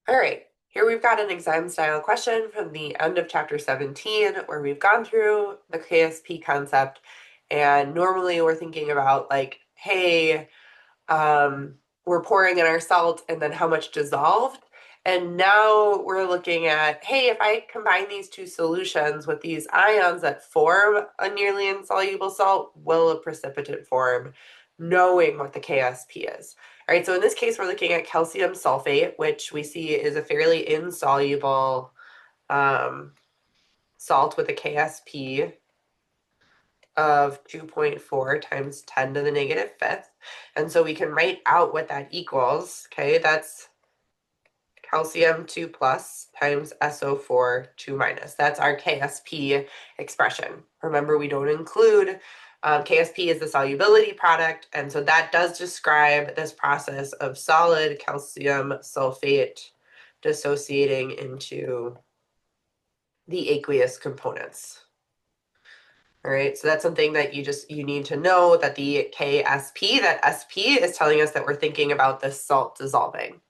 All right, here we've got an exam style question from the end of chapter 17 where we've gone through the KSP concept, and normally we're thinking about like, hey, we're pouring in our salt and then how much dissolved. And now we're looking at, hey, if I combine these two solutions with these ions that form a nearly insoluble salt, will a precipitate form, knowing what the KSP is? All right, so in this case, we're looking at calcium sulfate, which we see is a fairly insoluble salt with a KSP of 2.4 times 10 to the negative fifth. And so we can write out what that equals. Okay, that's calcium 2 plus times SO4 2 minus. That's our KSP expression. Remember, we don't include KSP is the solubility product, and so that does describe this process of solid calcium sulfate dissociating into the aqueous components. All right, so that's something that you need to know, that the KSP, that SP is telling us that we're thinking about this salt dissolving.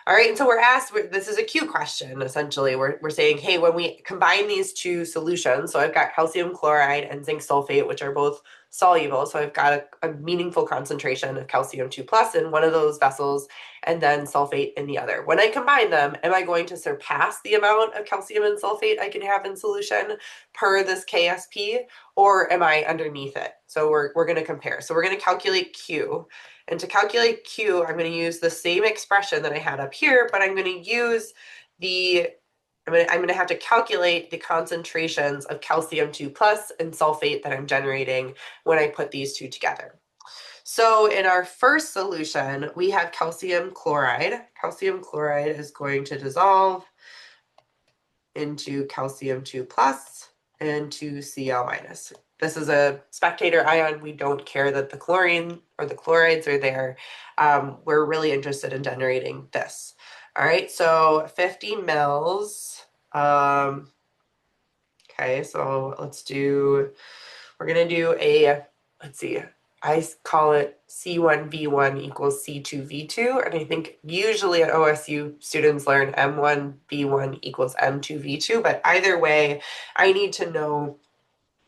All right, and so we're asked, this is a Q question, essentially. We're saying, hey, when we combine these two solutions, so I've got calcium chloride and zinc sulfate, which are both soluble, so I've got a meaningful concentration of calcium 2 plus in one of those vessels, and then sulfate in the other. When I combine them, am I going to surpass the amount of calcium and sulfate I can have in solution per this KSP, or am I underneath it? So we're going to compare. So we're going to calculate Q. And to calculate Q, I'm going to use the same expression that I had up here, but I'm going to use I'm going to have to calculate the concentrations of calcium 2 plus and sulfate that I'm generating when I put these two together. So in our first solution, we have calcium chloride. Calcium chloride is going to dissolve into calcium 2 plus and 2Cl minus. This is a spectator ion. We don't care that the chlorine or the chlorides are there. We're really interested in generating this. All right, so 50 mils. Okay, so we're going to do let's see, I call it C1V1 equals C2V2, and I think usually at OSU students learn M1V1 equals M2V2, but either way, I need to know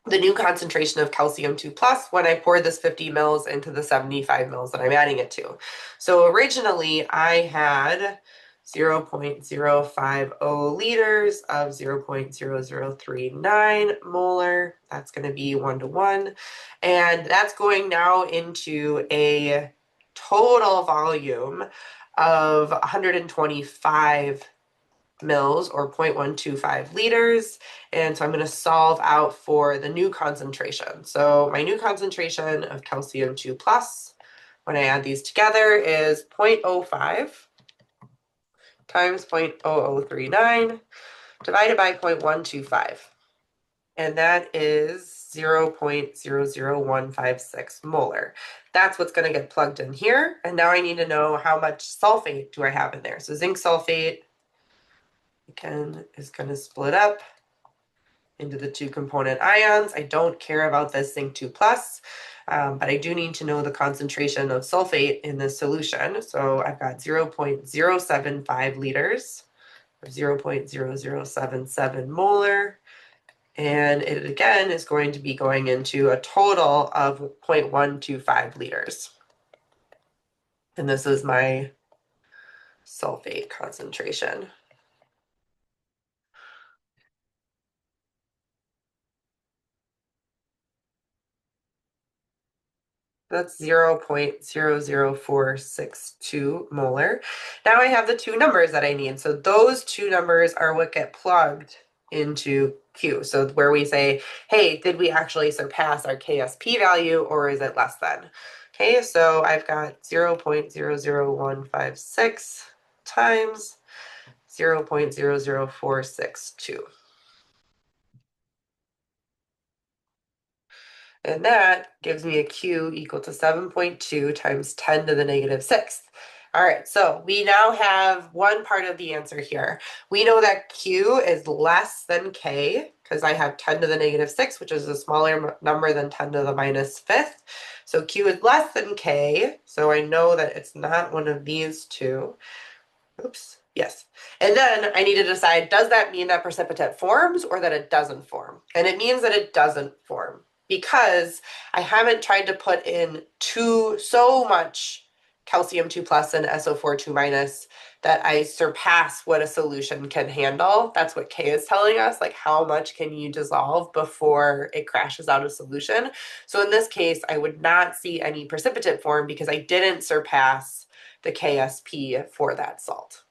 the new concentration of calcium 2 plus when I pour this 50 mils into the 75 mils that I'm adding it to. So originally I had 0.050 liters of 0.0039 molar. That's going to be 1-to-1. And that's going now into a total volume of 125 mils or 0.125 liters. And so I'm going to solve out for the new concentration. So my new concentration of calcium 2 plus, when I add these together, is 0.05 times 0.0039 divided by 0.125. And that is 0.00156 molar. That's what's going to get plugged in here. And now I need to know how much sulfate do I have in there. So zinc sulfate, again, is going to split up into the two component ions. I don't care about this zinc 2 plus, but I do need to know the concentration of sulfate in this solution. So I've got 0.075 liters, or 0.0077 molar, and it again is going to be going into a total of 0.125 liters. And this is my sulfate concentration. That's 0.00462 molar. Now I have the two numbers that I need. So those two numbers are what get plugged into Q. So where we say, hey, did we actually surpass our KSP value, or is it less than? Okay, so I've got 0.00156 times 0.00462. And that gives me a Q equal to 7.2 times 10 to the negative sixth. All right, so we now have one part of the answer here. We know that Q is less than K because I have 10 to the negative sixth, which is a smaller number than 10 to the minus fifth. So Q is less than K, so I know that it's not one of these two. Oops, Yes. And then I need to decide, does that mean that precipitate forms or that it doesn't form? And it means that it doesn't form because I haven't tried to put in so much calcium 2 plus and SO4 2 minus that I surpass what a solution can handle. That's what K is telling us, like how much can you dissolve before it crashes out of solution. So in this case, I would not see any precipitate form because I didn't surpass the KSP for that salt.